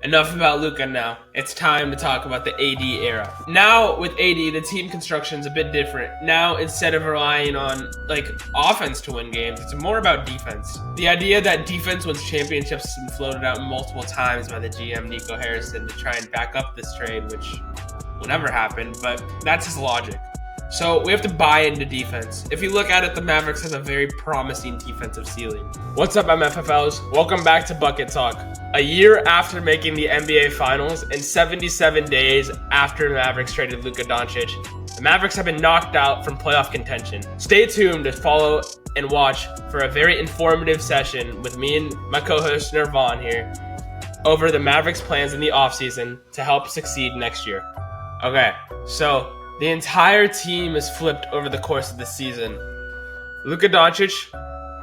Enough about Luka now. It's time to talk about the AD era. Now with AD, the team construction's a bit different. Now instead of relying on offense to win games, it's more about defense. The idea that defense wins championships has been floated out multiple times by the GM Nico Harrison to try and back up this trade, which will never happen, but that's his logic. So we have to buy into defense. If you look at it, the Mavericks have a very promising defensive ceiling. What's up, MFFLs? Welcome back to Bucket Talk. A year after making the NBA Finals and 77 days after the Mavericks traded Luka Doncic, the Mavericks have been knocked out from playoff contention. Stay tuned to follow and watch for a very informative session with me and my co-host Nirvan here over the Mavericks' plans in the offseason to help succeed next year. Okay, so the entire team is flipped over the course of the season. Luka Doncic,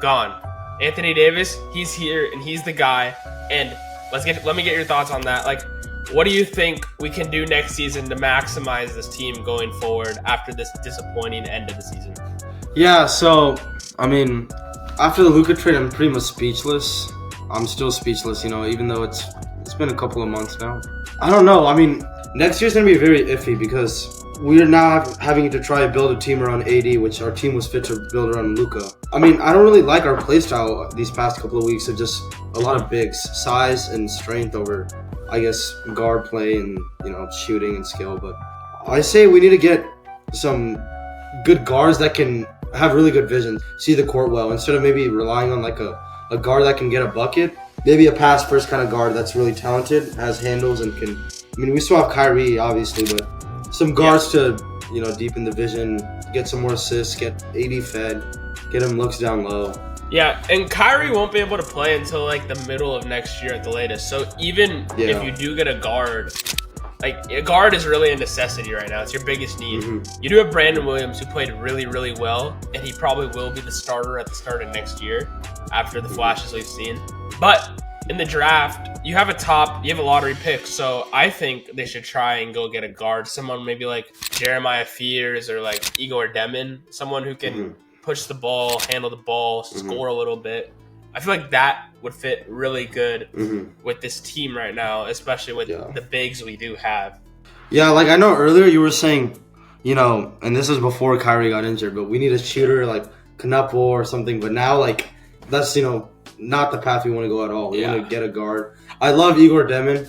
gone. Anthony Davis, he's here and he's the guy. And let me get your thoughts on that. What do you think we can do next season to maximize this team going forward after this disappointing end of the season? Yeah, so, after the Luka trade, I'm pretty much speechless. I'm still speechless, even though it's been a couple of months now. I don't know. Next year's going to be very iffy because we are now having to try to build a team around AD, which our team was fit to build around Luka. I don't really like our play style these past couple of weeks of just a lot of bigs, size and strength over, guard play and, shooting and skill. But I say we need to get some good guards that can have really good vision, see the court well, instead of maybe relying on a guard that can get a bucket. Maybe a pass first kind of guard that's really talented, has handles and can. We still have Kyrie, obviously, but some guards to, deepen the vision, get some more assists, get AD fed, get him looks down low. Yeah, and Kyrie won't be able to play until the middle of next year at the latest. So even if you do get a guard, a guard is really a necessity right now. It's your biggest need. Mm-hmm. You do have Brandon Williams, who played really, really well, and he probably will be the starter at the start of next year after the flashes we've seen. But in the draft, you have a lottery pick, so I think they should try and go get a guard, someone maybe like Jeremiah Fears or Igor Demin, someone who can push the ball, handle the ball, score a little bit. I feel like that would fit really good with this team right now, especially with the bigs we do have. Yeah, I know earlier you were saying, and this is before Kyrie got injured, but we need a shooter like Knuppel or something, but now that's, not the path we want to go at all. We want to get a guard. I love Igor Demin.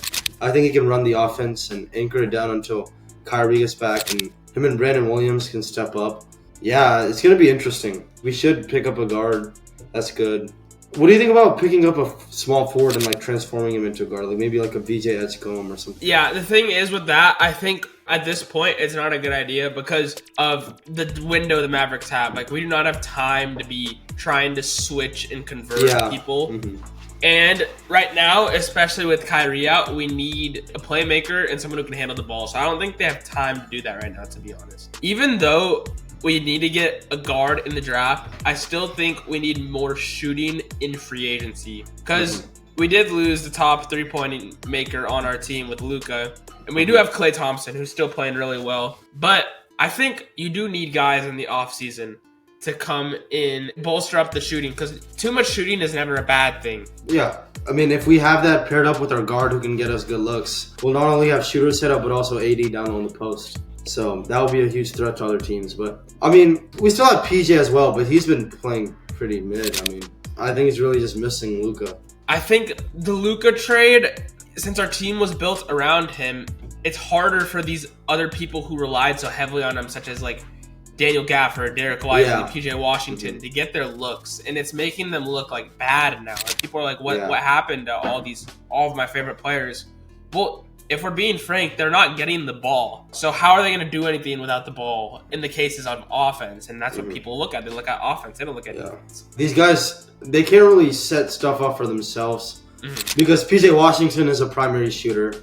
I think he can run the offense and anchor it down until Kyrie gets back and him and Brandon Williams can step up. Yeah, it's going to be interesting. We should pick up a guard. That's good. What do you think about picking up a small forward and transforming him into a guard? Maybe a VJ Edgecombe or something. Yeah, the thing is with that, I think at this point it's not a good idea because of the window the Mavericks have. We do not have time to be trying to switch and convert people. Mm-hmm. And right now, especially with Kyrie out, we need a playmaker and someone who can handle the ball. So I don't think they have time to do that right now, to be honest. Even though we need to get a guard in the draft, I still think we need more shooting in free agency because we did lose the top three-point maker on our team with Luka, and we do have Klay Thompson, who's still playing really well. But I think you do need guys in the offseason to come in, bolster up the shooting, because too much shooting is never a bad thing. Yeah. If we have that paired up with our guard who can get us good looks, we'll not only have shooters set up, but also AD down on the post. So that will be a huge threat to other teams. But, we still have PJ as well, but he's been playing pretty mid. I think he's really just missing Luka. I think the Luka trade, since our team was built around him, it's harder for these other people who relied so heavily on him, such as Daniel Gafford, Derek Lively, PJ Washington, to get their looks. And it's making them look bad now. People are what happened to all of my favorite players? Well, if we're being frank, they're not getting the ball. So how are they going to do anything without the ball in the cases of offense? And that's what people look at. They look at offense. They don't look at defense. These guys, they can't really set stuff up for themselves because PJ Washington is a primary shooter.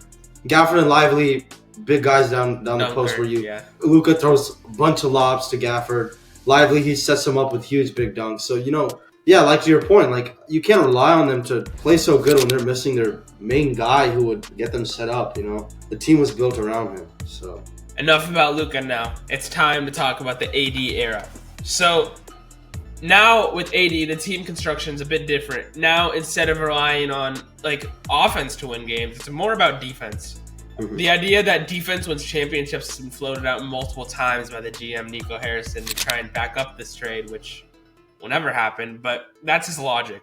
Gafford and Lively, big guys down the post where Luka throws a bunch of lobs to Gafford. Lively, he sets them up with huge big dunks. So, to your point, you can't rely on them to play so good when they're missing their main guy who would get them set up, The team was built around him, so. Enough about Luka now. It's time to talk about the AD era. So, Now with AD, the team construction is a bit different. Now instead of relying on like offense to win games, it's more about defense. The idea that defense wins championships has been floated out multiple times by the GM Nico Harrison to try and back up this trade, which will never happen, but that's his logic.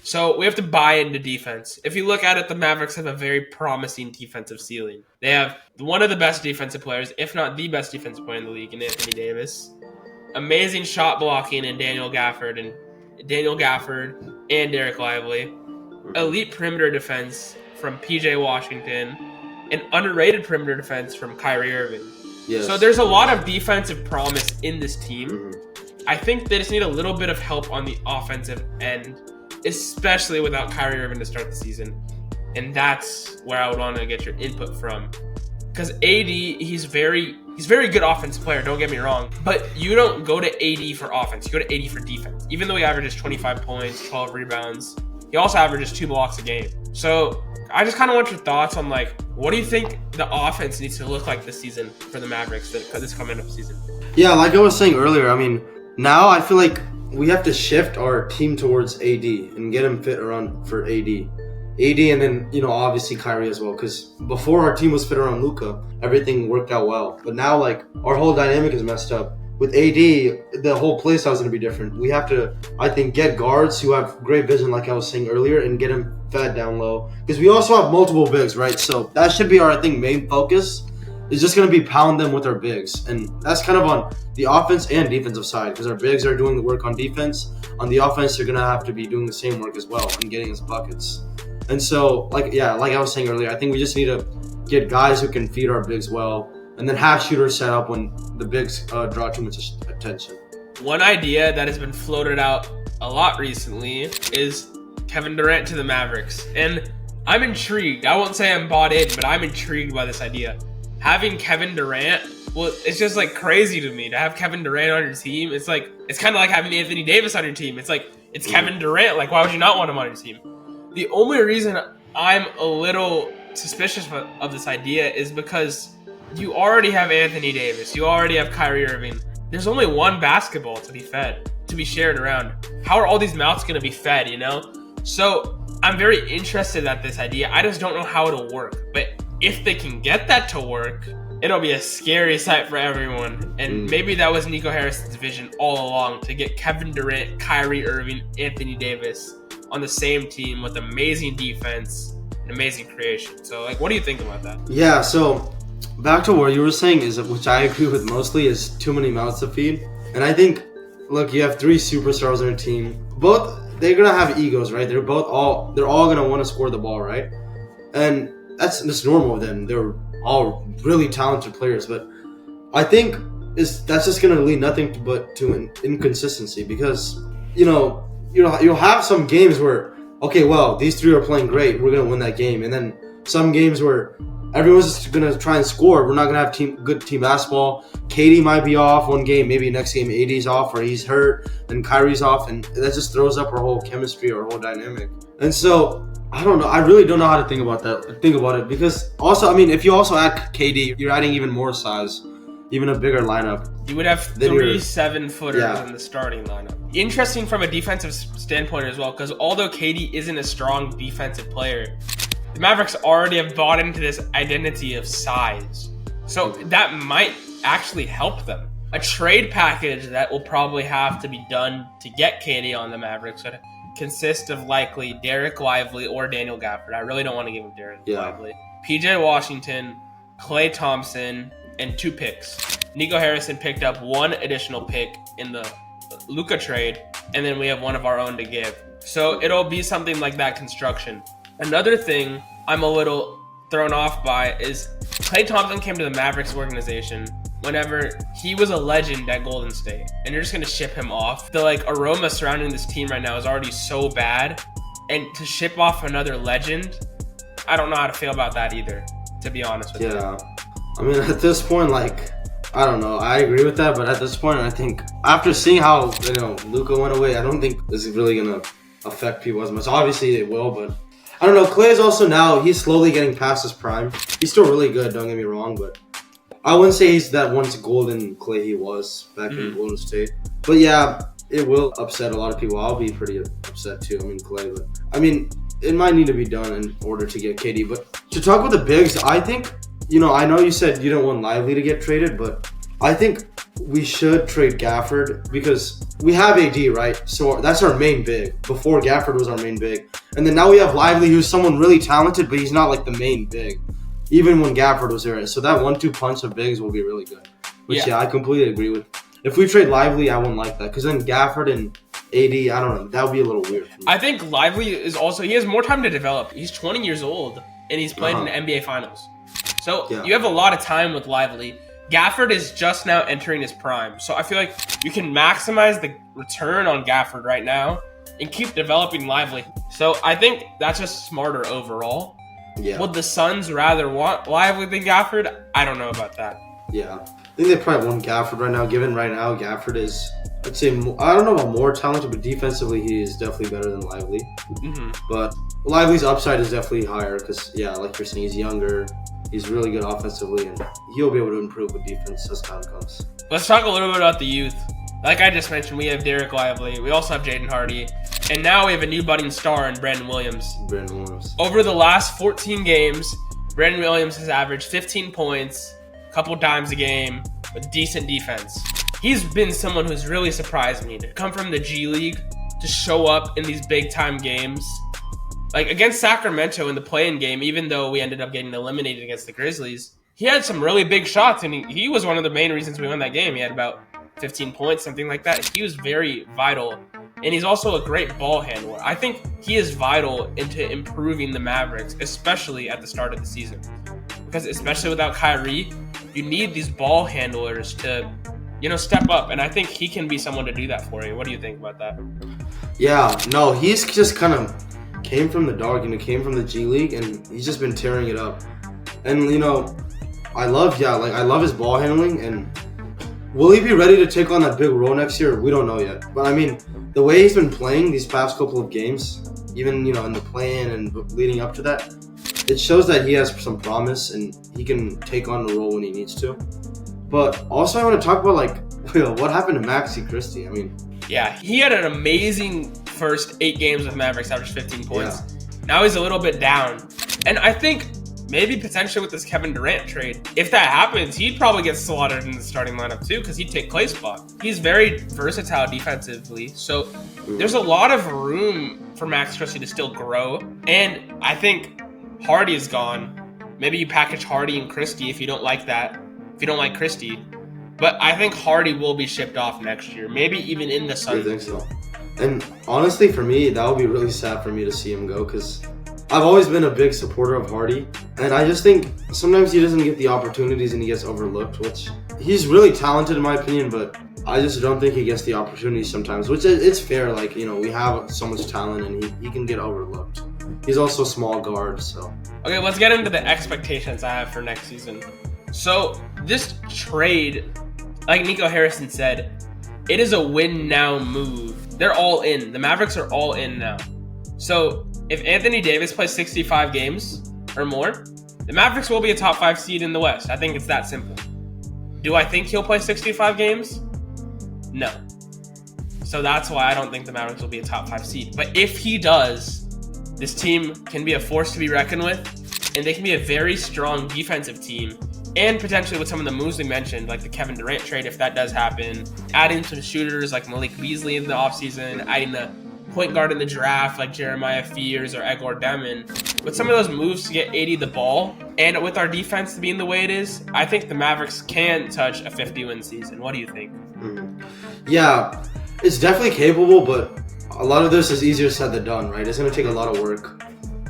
So we have to buy into defense. If you look at it, the Mavericks have a very promising defensive ceiling. They have one of the best defensive players, if not the best defensive player in the league, in Anthony Davis. Amazing shot blocking in Daniel Gafford and Derek Lively. Elite perimeter defense from PJ Washington. And underrated perimeter defense from Kyrie Irving. Yes. So there's a lot of defensive promise in this team. I think they just need a little bit of help on the offensive end, especially without Kyrie Irving to start the season. And that's where I would want to get your input from. Because AD, he's very good offensive player, don't get me wrong. But you don't go to AD for offense, you go to AD for defense. Even though he averages 25 points, 12 rebounds, he also averages 2 blocks a game. So I just kind of want your thoughts on, like, what do you think the offense needs to look like this season for the Mavericks, this coming up season? Yeah, like I was saying earlier, I mean, now I feel like we have to shift our team towards AD and get him fit around for AD. AD and then, obviously Kyrie as well. Because before our team was fit around Luka, everything worked out well. But now, like, our whole dynamic is messed up. With AD, the whole play style is going to be different. We have to, I think, get guards who have great vision, like I was saying earlier, and get him fed down low. Because we also have multiple bigs, right? So that should be our, I think, main focus. Is just going to be pound them with our bigs. And that's kind of on the offense and defensive side. Because our bigs are doing the work on defense. On the offense, they're going to have to be doing the same work as well and getting us buckets. And so, like I was saying earlier, I think we just need to get guys who can feed our bigs well. And then have shooters set up when the bigs draw too much attention. One idea that has been floated out a lot recently is Kevin Durant to the Mavericks. And I'm intrigued. I won't say I'm bought in, but I'm intrigued by this idea. Having Kevin Durant, well, it's just like crazy to me to have Kevin Durant on your team. It's kind of like having Anthony Davis on your team. It's Kevin Durant. Like, why would you not want him on your team? The only reason I'm a little suspicious of this idea is because you already have Anthony Davis. You already have Kyrie Irving. There's only one basketball to be fed, to be shared around. How are all these mouths going to be fed, So I'm very interested at this idea. I just don't know how it'll work. But if they can get that to work, it'll be a scary sight for everyone. And maybe that was Nico Harrison's vision all along, to get Kevin Durant, Kyrie Irving, Anthony Davis on the same team with amazing defense and amazing creation. So, what do you think about that? Yeah, so back to what you were saying, which I agree with mostly, is too many mouths to feed. And I think, look, you have 3 superstars on your team. Both, they're gonna have egos, right? They're all gonna want to score the ball, right? And that's normal with them. They're all really talented players, but I think that's just gonna lead nothing but to an inconsistency, because you'll have some games where, okay, well, these 3 are playing great, we're gonna win that game, and then some games where everyone's just going to try and score. We're not going to have good team basketball. KD might be off one game. Maybe next game AD's off or he's hurt. Then Kyrie's off. And that just throws up our whole chemistry, our whole dynamic. And so, I don't know. I really don't know how to think about it. Because also, I mean, if you also add KD, you're adding even more size. Even a bigger lineup. You would have 3 7-footers in the starting lineup. Interesting from a defensive standpoint as well. Because although KD isn't a strong defensive player, the Mavericks already have bought into this identity of size. So that might actually help them. A trade package that will probably have to be done to get KD on the Mavericks would consist of likely Derek Lively or Daniel Gafford. I really don't want to give him Derek Lively. PJ Washington, Klay Thompson, and 2 picks. Nico Harrison picked up 1 additional pick in the Luka trade, and then we have 1 of our own to give. So it'll be something like that construction. Another thing I'm a little thrown off by is Klay Thompson came to the Mavericks organization whenever he was a legend at Golden State, and you're just going to ship him off. The aroma surrounding this team right now is already so bad, and to ship off another legend, I don't know how to feel about that either, to be honest with you. Yeah, I mean, at this point, I don't know. I agree with that, but at this point, I think after seeing how Luka went away, I don't think this is really going to affect people as much. Obviously, it will, but I don't know. Klay is also now, he's slowly getting past his prime. He's still really good, don't get me wrong, but I wouldn't say he's that once golden Klay he was back in Golden State. But yeah, it will upset a lot of people. I'll be pretty upset too. I mean, Clay, but I mean, it might need to be done in order to get KD. But to talk about the bigs, I think, I know you said you don't want Lively to get traded, but I think we should trade Gafford because we have AD, right? So that's our main big. Before Gafford was our main big. And then now we have Lively, who's someone really talented, but he's not like the main big, even when Gafford was there. So that 1-2 punch of bigs will be really good. Which, yeah, I completely agree with. If we trade Lively, I wouldn't like that. Because then Gafford and AD, I don't know. That would be a little weird for me. I think Lively is also, he has more time to develop. He's 20 years old, and he's played in the NBA Finals. So you have a lot of time with Lively. Gafford is just now entering his prime. So I feel like you can maximize the return on Gafford right now and keep developing Lively. So I think that's just smarter overall. Yeah. Would the Suns rather want Lively than Gafford? I don't know about that. Yeah. I think they probably want Gafford right now, given right now Gafford is, I'd say, I don't know about more talented, but defensively he is definitely better than Lively. Mm-hmm. But Lively's upside is definitely higher because, yeah, like you're saying, he's younger. He's really good offensively, and he'll be able to improve with defense as time comes. Let's talk a little bit about the youth. Like I just mentioned, we have Derek Lively. We also have Jaden Hardy. And now we have a new budding star in Brandon Williams. Over the last 14 games, Brandon Williams has averaged 15 points, a couple dimes a game, with decent defense. He's been someone who's really surprised me to come from the G League to show up in these big-time games. Like against Sacramento in the play-in game, even though we ended up getting eliminated against the Grizzlies, he had some really big shots, and he was one of the main reasons we won that game. He had about 15 points, something like that. He was very vital, and he's also a great ball handler. I think he is vital into improving the Mavericks, especially at the start of the season. Because especially without Kyrie, you need these ball handlers to, step up, and I think he can be someone to do that for you. What do you think about that? Yeah, no, he's just kind of came from the dark, came from the G League, and he's just been tearing it up. And, I love his ball handling, and will he be ready to take on that big role next year? We don't know yet. But, I mean, the way he's been playing these past couple of games, even, in the play-in and leading up to that, it shows that he has some promise, and he can take on the role when he needs to. But also I want to talk about, what happened to Maxi Christie. I mean... Yeah, he had an amazing first 8 games with Mavericks, averaged 15 points. Yeah. Now he's a little bit down. And I think maybe potentially with this Kevin Durant trade, if that happens, he'd probably get slotted in the starting lineup too because he'd take Clay's spot. He's very versatile defensively. So there's a lot of room for Max Christie to still grow. And I think Hardy is gone. Maybe you package Hardy and Christie if you don't like that. If you don't like Christie. But I think Hardy will be shipped off next year. Maybe even in the Suns. I think so. And honestly, for me, that would be really sad for me to see him go because I've always been a big supporter of Hardy. And I just think sometimes he doesn't get the opportunities and he gets overlooked, which he's really talented in my opinion, but I just don't think he gets the opportunities sometimes, which it's fair. We have so much talent and he can get overlooked. He's also a small guard, so. Okay, let's get into the expectations I have for next season. So this trade, like Nico Harrison said, it is a win now move. They're all in. The Mavericks are all in now. So if Anthony Davis plays 65 games or more, the Mavericks will be a top 5 seed in the West. I think it's that simple. Do I think he'll play 65 games? No. So that's why I don't think the Mavericks will be a top 5 seed. But if he does, this team can be a force to be reckoned with, and they can be a very strong defensive team. And potentially with some of the moves we mentioned, like the Kevin Durant trade, if that does happen, adding some shooters like Malik Beasley in the offseason, adding a point guard in the draft like Jeremiah Fears or Egor Demon. With some of those moves to get AD the ball, and with our defense being the way it is, I think the Mavericks can touch a 50-win season. What do you think? Yeah, it's definitely capable, but a lot of this is easier said than done, right? It's going to take a lot of work.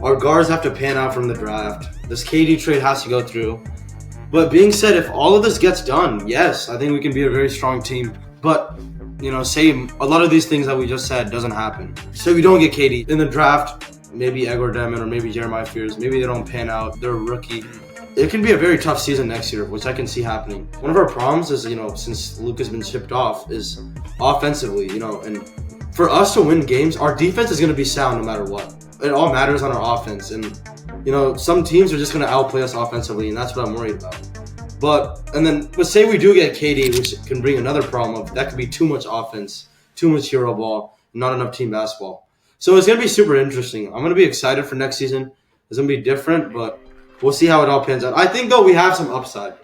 Our guards have to pan out from the draft. This KD trade has to go through. But being said, if all of this gets done, yes, I think we can be a very strong team. But, say a lot of these things that we just said doesn't happen. So we don't get KD in the draft, maybe Egor Demon or maybe Jeremiah Fears. Maybe they don't pan out. They're a rookie. It can be a very tough season next year, which I can see happening. One of our problems is, since Luke has been shipped off, is offensively, and for us to win games, our defense is going to be sound no matter what. It all matters on our offense. And, some teams are just going to outplay us offensively, and that's what I'm worried about. But say we do get KD, which can bring another problem of that could be too much offense too much hero ball, not enough team basketball. So it's gonna be super interesting. I'm gonna be excited for next season. It's gonna be different, but we'll see how it all pans out. I think though we have some upside.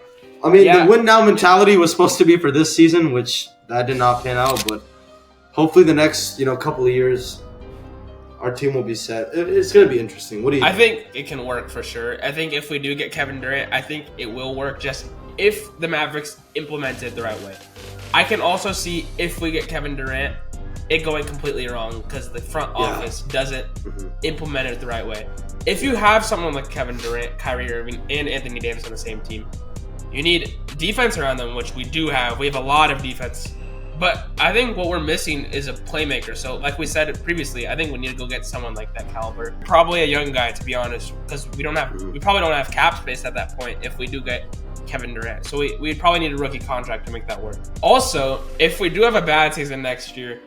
I mean, the win now mentality was supposed to be for this season, which that did not pan out. But hopefully, the next couple of years, our team will be set. It's gonna be interesting. What do you think? I think it can work for sure. I think if we do get Kevin Durant, I think it will work. Just if the Mavericks implement it the right way. I can also see if we get Kevin Durant, it going completely wrong because the front office doesn't implement it the right way. If you have someone like Kevin Durant, Kyrie Irving, and Anthony Davis on the same team, you need defense around them, which we do have. We have a lot of defense. But I think what we're missing is a playmaker. So like we said previously, I think we need to go get someone like that caliber. Probably a young guy, to be honest, because we probably don't have cap space at that point if we do get Kevin Durant. So we'd probably need a rookie contract to make that work. Also, if we do have a bad season next year,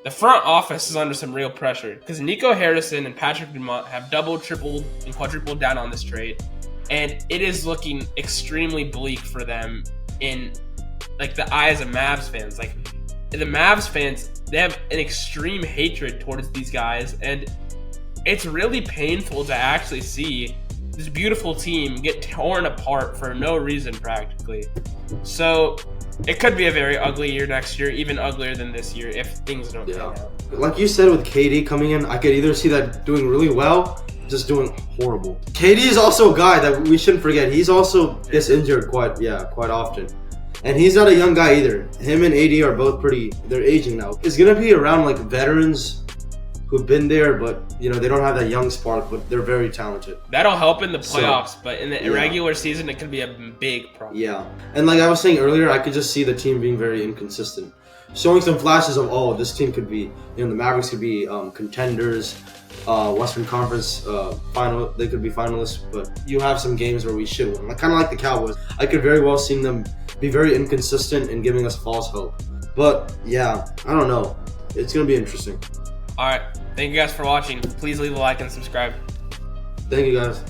the front office is under some real pressure because Nico Harrison and Patrick Dumont have doubled, tripled, and quadrupled down on this trade. And it is looking extremely bleak for them in like the eyes of Mavs fans. Like the Mavs fans, they have an extreme hatred towards these guys, and it's really painful to actually see this beautiful team get torn apart for no reason practically. So it could be a very ugly year next year, even uglier than this year if things don't pan out. Like you said with KD coming in, I could either see that doing really well, just doing horrible. KD is also a guy that we shouldn't forget. He's also gets injured quite often. And he's not a young guy either. Him and AD are both they're aging now. It's going to be around like veterans who've been there, but they don't have that young spark, but they're very talented. That'll help in the playoffs, but in the irregular season, it could be a big problem. Yeah. And like I was saying earlier, I could just see the team being very inconsistent. Showing some flashes of, this team could be, the Mavericks could be contenders, Western Conference final. They could be finalists, but you have some games where we should win. Kind of like the Cowboys. I could very well see them be very inconsistent and giving us false hope. But yeah, I don't know. It's going to be interesting. All right. Thank you guys for watching. Please leave a like and subscribe. Thank you guys.